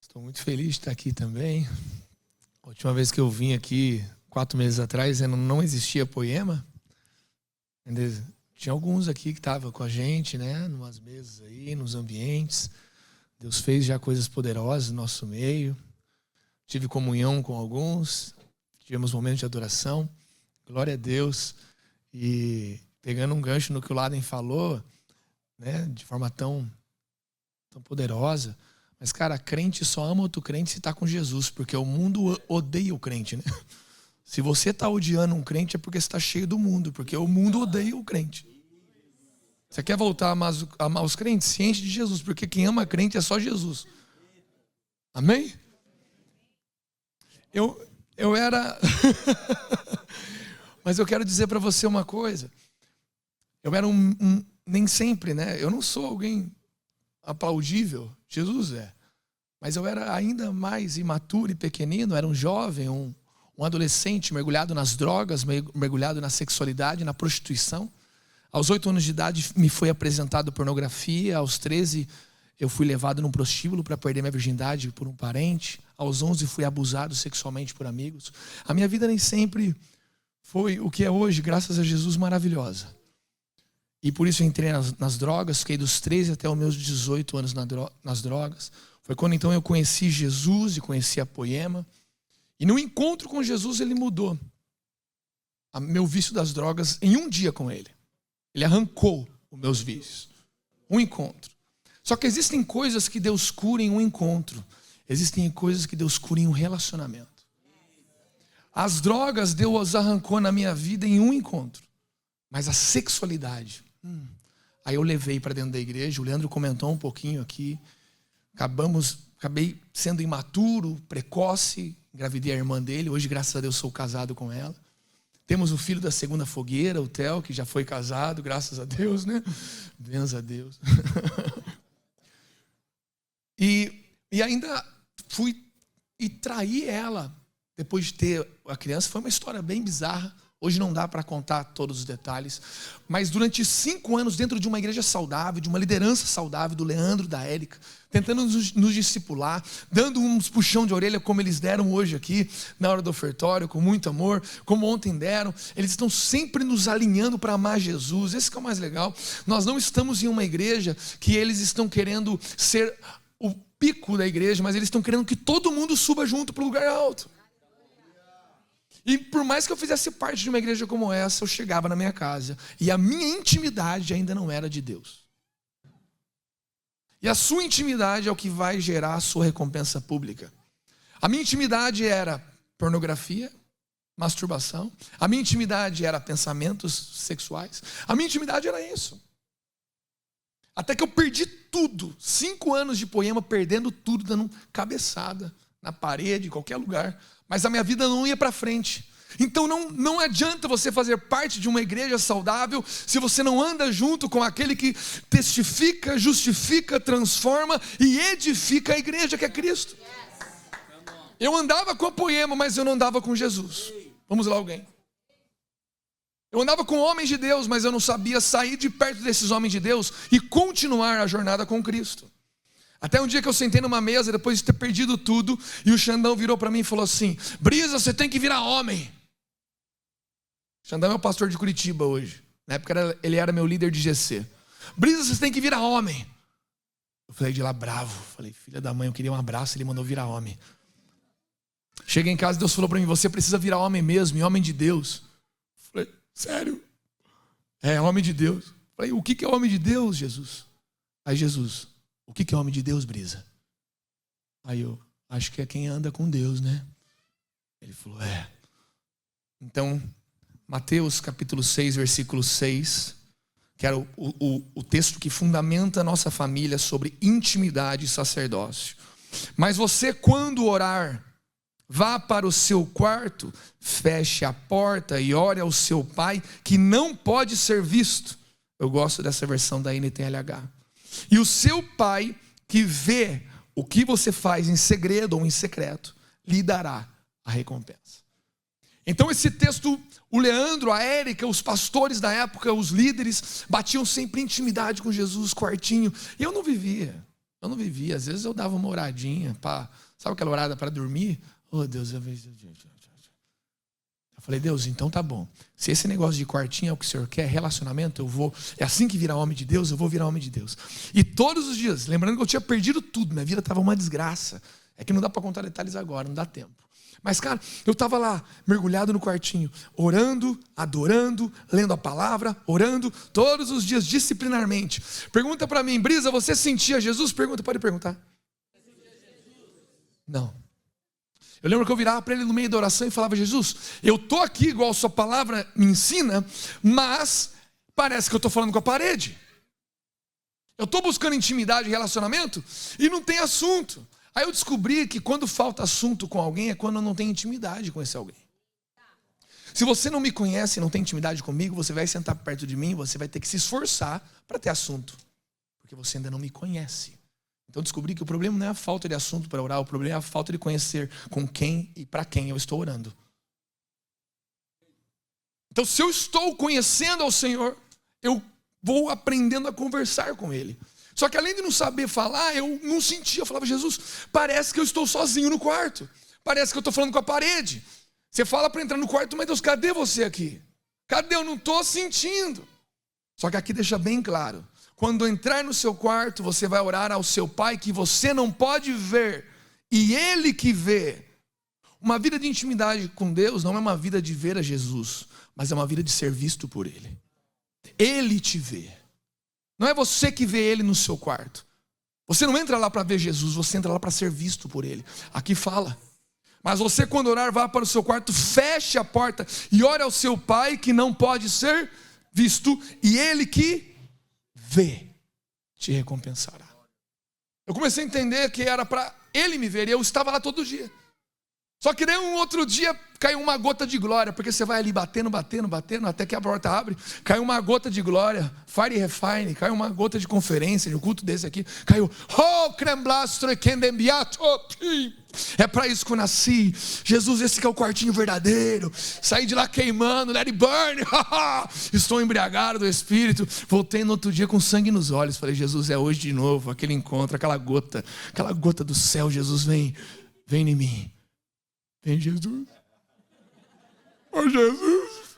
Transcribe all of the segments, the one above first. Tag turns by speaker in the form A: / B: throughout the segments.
A: Estou muito feliz de estar aqui também. A última vez que eu vim aqui, 4 meses atrás, não existia Poema. Tinha alguns aqui que estavam com a gente, né? Numas mesas aí, nos ambientes. Deus fez já coisas poderosas no nosso meio. Tive comunhão com alguns. Tivemos momentos de adoração. Glória a Deus. E pegando um gancho no que o Laden falou, né? De forma tão poderosa. Mas, cara, crente só ama outro crente se está com Jesus, porque o mundo odeia o crente, né? Se você está odiando um crente é porque você está cheio do mundo, porque o mundo odeia o crente. Você quer voltar a amar os crentes? Se enche de Jesus, porque quem ama crente é só Jesus. Amém? Eu era... Mas eu quero dizer para você uma coisa. Eu era nem sempre, né? Eu não sou alguém aplaudível, Jesus é. Mas eu era ainda mais imaturo e pequenino, era um jovem, um adolescente mergulhado nas drogas, mergulhado na sexualidade, na prostituição. Aos 8 anos de idade me foi apresentado pornografia. Aos 13 eu fui levado num prostíbulo para perder minha virgindade por um parente. Aos 11 fui abusado sexualmente por amigos. A minha vida nem sempre foi o que é hoje, graças a Jesus, maravilhosa. E por isso eu entrei nas drogas, fiquei dos 13 até os meus 18 anos nas drogas. Foi quando então eu conheci Jesus e conheci a Poema. E no encontro com Jesus ele mudou meu vício das drogas em um dia com ele. Ele arrancou os meus vícios. Um encontro. Só que existem coisas que Deus cura em um encontro. Existem coisas que Deus cura em um relacionamento. As drogas Deus arrancou na minha vida em um encontro. Mas a sexualidade... Aí eu levei para dentro da igreja. O Leandro comentou um pouquinho aqui. Acabei sendo imaturo, precoce. Engravidei a irmã dele. Hoje, graças a Deus, sou casado com ela. Temos o filho da segunda fogueira, o Theo, que já foi casado, graças a Deus, né? Benza a Deus. E ainda fui e traí ela depois de ter a criança. Foi uma história bem bizarra. Hoje não dá para contar todos os detalhes. Mas durante 5 anos, dentro de uma igreja saudável, de uma liderança saudável, do Leandro, da Érica, tentando nos discipular, dando uns puxão de orelha, como eles deram hoje aqui, na hora do ofertório, com muito amor, como ontem deram. Eles estão sempre nos alinhando para amar Jesus. Esse que é o mais legal. Nós não estamos em uma igreja que eles estão querendo ser o pico da igreja, mas eles estão querendo que todo mundo suba junto para o lugar alto. E por mais que eu fizesse parte de uma igreja como essa, eu chegava na minha casa e a minha intimidade ainda não era de Deus. E a sua intimidade é o que vai gerar a sua recompensa pública. A minha intimidade era pornografia, masturbação. A minha intimidade era pensamentos sexuais. A minha intimidade era isso. Até que eu perdi tudo. 5 anos de Poema, perdendo tudo, dando cabeçada na parede, em qualquer lugar. Mas a minha vida não ia para frente. Então não adianta você fazer parte de uma igreja saudável se você não anda junto com aquele que testifica, justifica, transforma e edifica a igreja, que é Cristo. Eu andava com a Poema, mas eu não andava com Jesus. Vamos lá, alguém. Eu andava com homens de Deus, mas eu não sabia sair de perto desses homens de Deus e continuar a jornada com Cristo. Até um dia que eu sentei numa mesa, depois de ter perdido tudo, e o Xandão virou para mim e falou assim: Brisa, você tem que virar homem. O Xandão é o pastor de Curitiba hoje. Na época ele era meu líder de GC. Brisa, você tem que virar homem. Eu falei de lá bravo. Falei, filha da mãe, eu queria um abraço, ele mandou virar homem. Cheguei em casa e Deus falou para mim: você precisa virar homem mesmo, e homem de Deus. Eu falei, sério? É, homem de Deus. Eu falei, o que é homem de Deus, Jesus? Aí Jesus: o que é homem de Deus, Brisa? Aí eu, acho que é quem anda com Deus, né? Ele falou, é. Então, Mateus capítulo 6, versículo 6, que era o texto que fundamenta a nossa família sobre intimidade e sacerdócio. Mas você, quando orar, vá para o seu quarto, feche a porta e ore ao seu pai, que não pode ser visto. Eu gosto dessa versão da NTLH. E o seu pai, que vê o que você faz em segredo ou em secreto, lhe dará a recompensa. Então esse texto, o Leandro, a Érica, os pastores da época, os líderes, batiam sempre em intimidade com Jesus, quartinho. E eu não vivia. Eu não vivia. Às vezes eu dava uma oradinha, sabe aquela orada para dormir? Oh, Deus, eu falei, Deus, então tá bom. Se esse negócio de quartinho é o que o Senhor quer, relacionamento, eu vou. É assim que virar homem de Deus, eu vou virar homem de Deus. E todos os dias, lembrando que eu tinha perdido tudo, minha vida estava uma desgraça. É que não dá para contar detalhes agora, não dá tempo. Mas, cara, eu estava lá, mergulhado no quartinho, orando, adorando, lendo a palavra, orando, todos os dias, disciplinarmente. Pergunta para mim, Brisa, você sentia Jesus? Pergunta, pode perguntar. Não. Eu lembro que eu virava para ele no meio da oração e falava, Jesus, eu estou aqui igual a sua palavra me ensina, mas parece que eu estou falando com a parede. Eu estou buscando intimidade e relacionamento e não tem assunto. Aí eu descobri que quando falta assunto com alguém é quando eu não tenho intimidade com esse alguém. Se você não me conhece e não tem intimidade comigo, você vai sentar perto de mim e você vai ter que se esforçar para ter assunto. Porque você ainda não me conhece. Então eu descobri que o problema não é a falta de assunto para orar, o problema é a falta de conhecer com quem e para quem eu estou orando. Então se eu estou conhecendo ao Senhor, eu vou aprendendo a conversar com Ele. Só que além de não saber falar, eu não sentia. Eu falava, Jesus, parece que eu estou sozinho no quarto. Parece que eu estou falando com a parede. Você fala para entrar no quarto, mas Deus, cadê você aqui? Cadê? Eu não estou sentindo. Só que aqui deixa bem claro. Quando entrar no seu quarto, você vai orar ao seu Pai que você não pode ver. E Ele que vê. Uma vida de intimidade com Deus não é uma vida de ver a Jesus, mas é uma vida de ser visto por Ele. Ele te vê. Não é você que vê Ele no seu quarto. Você não entra lá para ver Jesus, você entra lá para ser visto por Ele. Aqui fala. Mas você quando orar, vá para o seu quarto, feche a porta e ore ao seu Pai que não pode ser visto. E Ele que vê, te recompensará. Eu comecei a entender que era para Ele me ver e eu estava lá todo dia. Só que daí um outro dia caiu uma gota de glória, porque você vai ali batendo, até que a porta abre, caiu uma gota de glória, fire refine, caiu uma gota de conferência, de um culto desse aqui, caiu, oh, cremblastro e kendembiato, é para isso que eu nasci, Jesus, esse que é o quartinho verdadeiro, saí de lá queimando, let it burn, estou embriagado do Espírito, voltei no outro dia com sangue nos olhos, falei, Jesus, é hoje de novo, aquele encontro, aquela gota do céu, Jesus, vem em mim. Vem Jesus. Oh Jesus.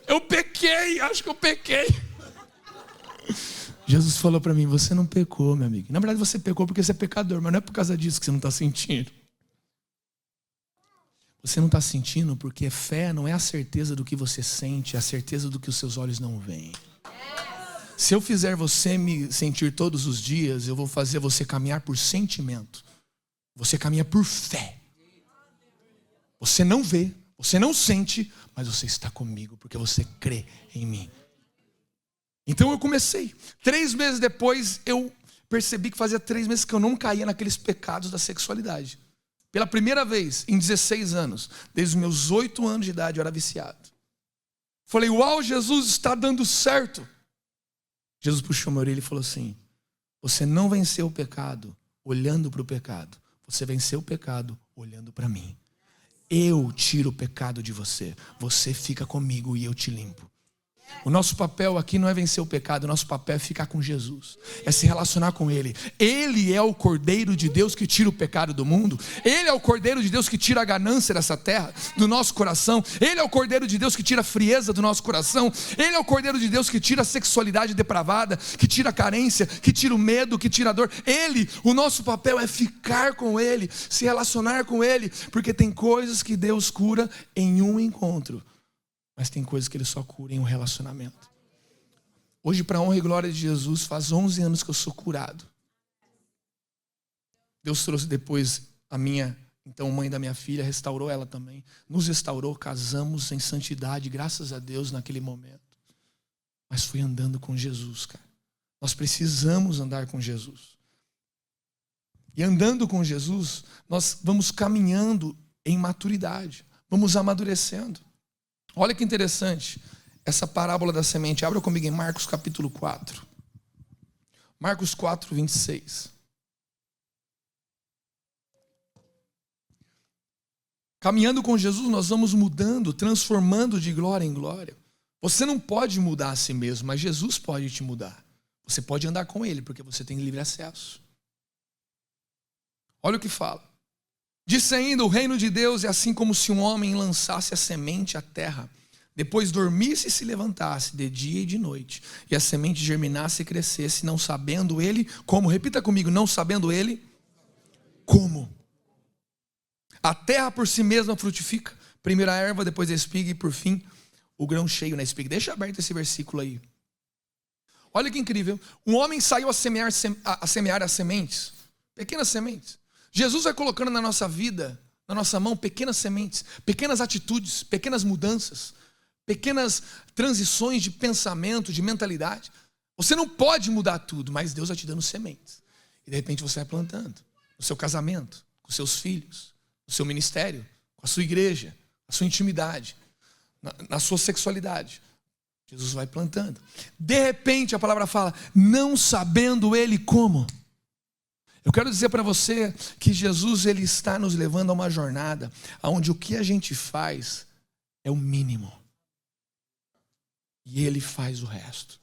A: Eu pequei, acho que eu pequei. Jesus falou para mim, você não pecou, meu amigo. Na verdade você pecou porque você é pecador, mas não é por causa disso que você não está sentindo. Você não está sentindo porque fé não é a certeza do que você sente, é a certeza do que os seus olhos não veem. Se eu fizer você me sentir todos os dias, eu vou fazer você caminhar por sentimento. Você caminha por fé. Você não vê, você não sente, mas você está comigo, porque você crê em mim. Então eu comecei. 3 meses depois, eu percebi que fazia 3 meses que eu não caía naqueles pecados da sexualidade. Pela primeira vez, em 16 anos, desde os meus 8 anos de idade, eu era viciado. Falei, uau, Jesus, está dando certo. Jesus puxou minha orelha e falou assim, você não venceu o pecado olhando para o pecado, você venceu o pecado olhando para mim. Eu tiro o pecado de você, você fica comigo e eu te limpo. O nosso papel aqui não é vencer o pecado, o nosso papel é ficar com Jesus, é se relacionar com Ele. Ele é o Cordeiro de Deus que tira o pecado do mundo. Ele é o Cordeiro de Deus que tira a ganância dessa terra, do nosso coração. Ele é o Cordeiro de Deus que tira a frieza do nosso coração. Ele é o Cordeiro de Deus que tira a sexualidade depravada, que tira a carência, que tira o medo, que tira a dor. Ele, o nosso papel é ficar com Ele, se relacionar com Ele, porque tem coisas que Deus cura em um encontro. Mas tem coisas que Ele só cura em um relacionamento. Hoje, para a honra e glória de Jesus, faz 11 anos que eu sou curado. Deus trouxe depois a minha, então mãe da minha filha, restaurou ela também. Nos restaurou, casamos em santidade, graças a Deus naquele momento. Mas fui andando com Jesus, cara. Nós precisamos andar com Jesus. E andando com Jesus, nós vamos caminhando em maturidade. Vamos amadurecendo. Olha que interessante, essa parábola da semente. Abra comigo em Marcos capítulo 4. Marcos 4, 26. Caminhando com Jesus, nós vamos mudando, transformando de glória em glória. Você não pode mudar a si mesmo, mas Jesus pode te mudar. Você pode andar com ele, porque você tem livre acesso. Olha o que fala. Disse ainda, o reino de Deus é assim como se um homem lançasse a semente à terra, depois dormisse e se levantasse de dia e de noite, e a semente germinasse e crescesse, não sabendo ele como. Repita comigo, não sabendo ele como. A terra por si mesma frutifica, primeiro a erva, depois a espiga e por fim o grão cheio na espiga. Deixa aberto esse versículo aí. Olha que incrível. Um homem saiu a semear as sementes, pequenas sementes. Jesus vai colocando na nossa vida, na nossa mão, pequenas sementes, pequenas atitudes, pequenas mudanças, pequenas transições de pensamento, de mentalidade. Você não pode mudar tudo, mas Deus vai te dando sementes. E de repente você vai plantando no seu casamento, com seus filhos, no seu ministério, com a sua igreja, a sua intimidade, na sua sexualidade. Jesus vai plantando. De repente a palavra fala, não sabendo ele como. Eu quero dizer para você que Jesus, ele está nos levando a uma jornada onde o que a gente faz é o mínimo. E ele faz o resto.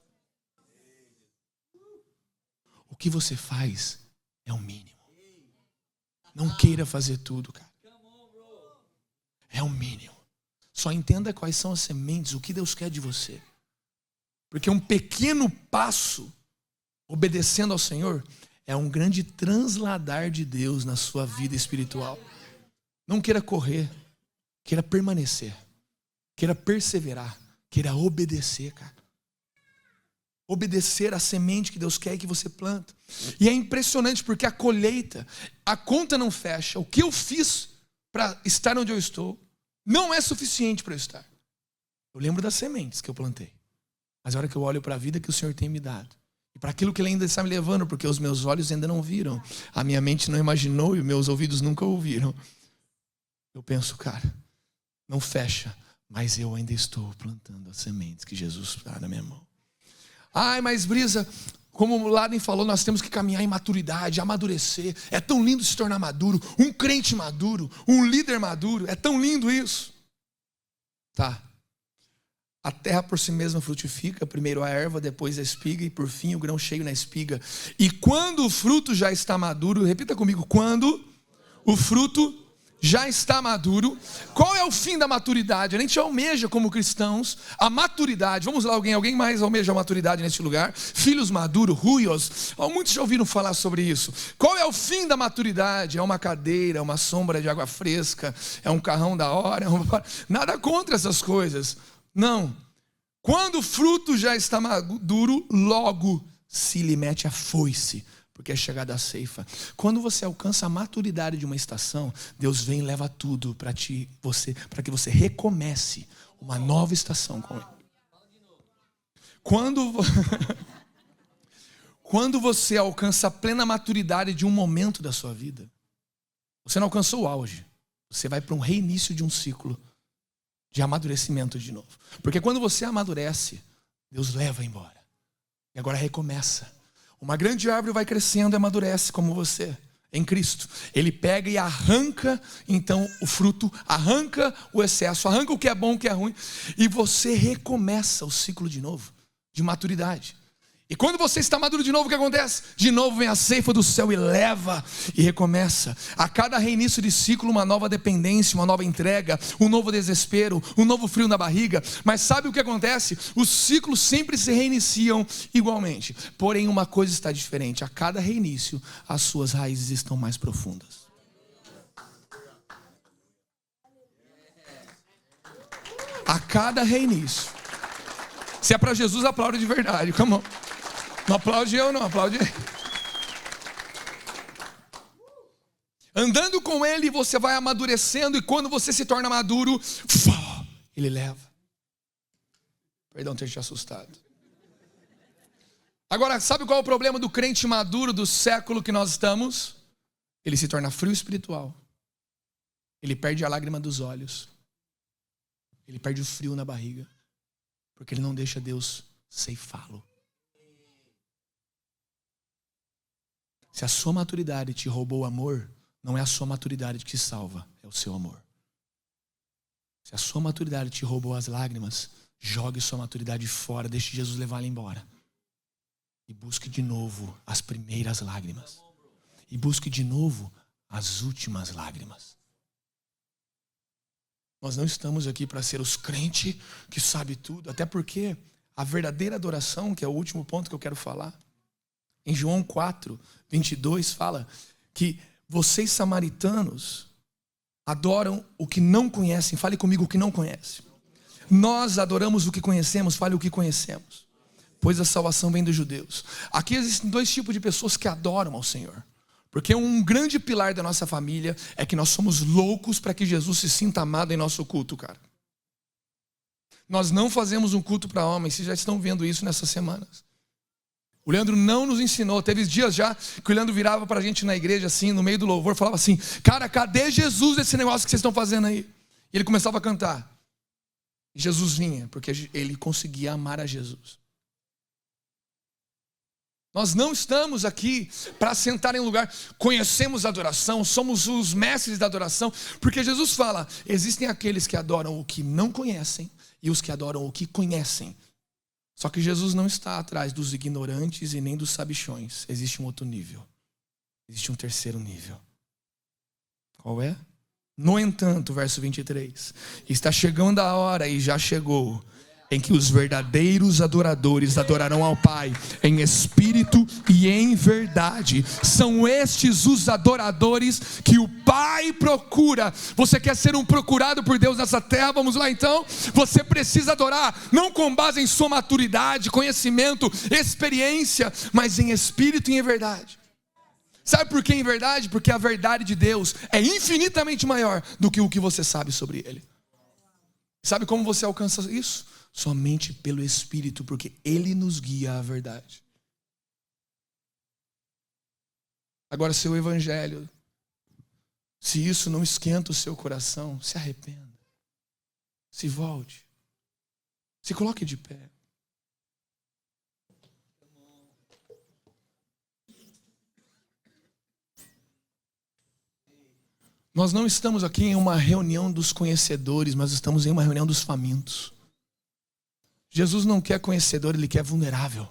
A: O que você faz é o mínimo. Não queira fazer tudo, cara. É o mínimo. Só entenda quais são as sementes, o que Deus quer de você. Porque um pequeno passo, obedecendo ao Senhor, é um grande transladar de Deus na sua vida espiritual. Não queira correr, queira permanecer, queira perseverar, queira obedecer, cara. Obedecer a semente que Deus quer que você planta. E é impressionante porque a colheita, a conta não fecha. O que eu fiz para estar onde eu estou não é suficiente para eu estar. Eu lembro das sementes que eu plantei. Mas a hora que eu olho para a vida que o Senhor tem me dado, e para aquilo que Ele ainda está me levando, porque os meus olhos ainda não viram, a minha mente não imaginou e os meus ouvidos nunca ouviram, eu penso, cara, não fecha, mas eu ainda estou plantando as sementes que Jesus dá na minha mão. Ai, mas Brisa, como o Laden falou, nós temos que caminhar em maturidade, amadurecer. É tão lindo se tornar maduro, um crente maduro, um líder maduro, é tão lindo isso. Tá. A terra por si mesma frutifica, primeiro a erva, depois a espiga e por fim o grão cheio na espiga. E quando o fruto já está maduro, repita comigo, quando o fruto já está maduro, qual é o fim da maturidade? A gente almeja como cristãos a maturidade. Vamos lá, alguém mais almeja a maturidade neste lugar? Filhos maduros, ruios. Muitos já ouviram falar sobre isso. Qual é o fim da maturidade? É uma cadeira, uma sombra de água fresca, é um carrão da hora, nada contra essas coisas. Não. Quando o fruto já está maduro, logo se lhe mete a foice, porque é chegada a ceifa. Quando você alcança a maturidade de uma estação, Deus vem e leva tudo para que você recomece uma nova estação com Ele. Quando você alcança a plena maturidade de um momento da sua vida, você não alcançou o auge, você vai para um reinício de um ciclo de amadurecimento de novo. Porque quando você amadurece, Deus leva embora. E agora recomeça. Uma grande árvore vai crescendo e amadurece como você, em Cristo. Ele pega e arranca, então, o fruto, arranca o excesso, arranca o que é bom, o que é ruim. E você recomeça o ciclo de novo, de maturidade. E quando você está maduro de novo, o que acontece? De novo vem a ceifa do céu e leva e recomeça. A cada reinício de ciclo, uma nova dependência, uma nova entrega, um novo desespero, um novo frio na barriga. Mas sabe o que acontece? Os ciclos sempre se reiniciam igualmente. Porém, uma coisa está diferente. A cada reinício, as suas raízes estão mais profundas. A cada reinício. Se é para Jesus, aplaude de verdade. Come on. Não aplaude eu, não aplaude ele. Andando com Ele, você vai amadurecendo. E quando você se torna maduro, Ele leva. Perdão ter te assustado. Agora, sabe qual é o problema do crente maduro do século que nós estamos? Ele se torna frio espiritual. Ele perde a lágrima dos olhos. Ele perde o frio na barriga. Porque ele não deixa Deus ceifá-lo. Se a sua maturidade te roubou o amor, não é a sua maturidade que te salva, é o seu amor. Se a sua maturidade te roubou as lágrimas, jogue sua maturidade fora, deixe Jesus levar ela embora. e busque de novo as primeiras lágrimas. E busque de novo as últimas lágrimas. Nós não estamos aqui para ser os crentes que sabem tudo. Até porque a verdadeira adoração, que é o último ponto que eu quero falar, em João 4, 22, fala que vocês samaritanos adoram o que não conhecem. Fale comigo o que não conhece. Nós adoramos o que conhecemos. Fale o que conhecemos. Pois a salvação vem dos judeus. Aqui existem dois tipos de pessoas que adoram ao Senhor. Porque um grande pilar da nossa família é que nós somos loucos para que Jesus se sinta amado em nosso culto, cara. Nós não fazemos um culto para homens. Vocês já estão vendo isso nessas semanas. O Leandro não nos ensinou. Teve dias já que o Leandro virava para a gente na igreja assim, no meio do louvor, falava assim: cara, cadê Jesus esse negócio que vocês estão fazendo aí? E ele começava a cantar. E Jesus vinha, porque ele conseguia amar a Jesus. Nós não estamos aqui para sentar em um lugar, conhecemos a adoração, somos os mestres da adoração, porque Jesus fala, existem aqueles que adoram o que não conhecem e os que adoram o que conhecem. Só que Jesus não está atrás dos ignorantes e nem dos sabichões. Existe um outro nível. Existe um terceiro nível. Qual é? No entanto, verso 23, está chegando a hora e já chegou, em que os verdadeiros adoradores adorarão ao Pai em espírito e em verdade. São estes os adoradores que o Pai procura. Você quer ser um procurado por Deus nessa terra? Vamos lá então. Você precisa adorar, não com base em sua maturidade, conhecimento, experiência, mas em espírito e em verdade. Sabe por que em verdade? Porque a verdade de Deus é infinitamente maior do que o que você sabe sobre Ele. Sabe como você alcança isso? Somente pelo Espírito, porque Ele nos guia à verdade. Agora, se o Evangelho, se isso não esquenta o seu coração, se arrependa. Se volte. Se coloque de pé. Nós não estamos aqui em uma reunião dos conhecedores, mas estamos em uma reunião dos famintos. Jesus não quer conhecedor, Ele quer vulnerável.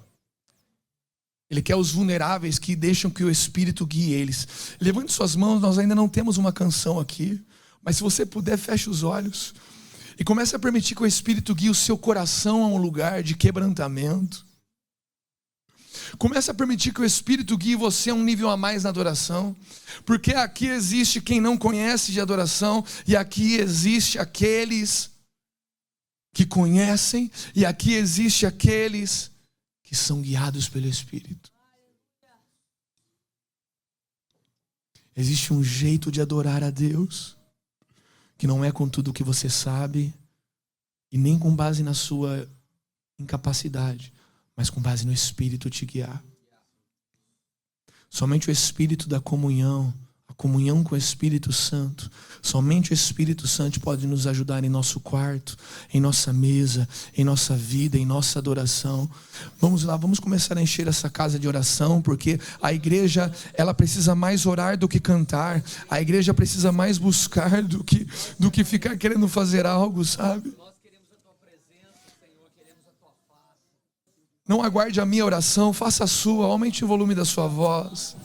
A: Ele quer os vulneráveis que deixam que o Espírito guie eles. Levante suas mãos, nós ainda não temos uma canção aqui, mas se você puder, feche os olhos e comece a permitir que o Espírito guie o seu coração a um lugar de quebrantamento. Comece a permitir que o Espírito guie você a um nível a mais na adoração, porque aqui existe quem não conhece de adoração e aqui existe aqueles que conhecem, e aqui existe aqueles que são guiados pelo Espírito. Existe um jeito de adorar a Deus, que não é com tudo o que você sabe, e nem com base na sua incapacidade, mas com base no Espírito te guiar. Somente o Espírito da comunhão, a comunhão com o Espírito Santo, somente o Espírito Santo pode nos ajudar em nosso quarto, em nossa mesa, em nossa vida, em nossa adoração. Vamos lá, vamos começar a encher essa casa de oração, porque a igreja, ela precisa mais orar do que cantar. A igreja precisa mais buscar do que ficar querendo fazer algo, sabe? Não aguarde a minha oração, faça a sua, aumente o volume da sua voz.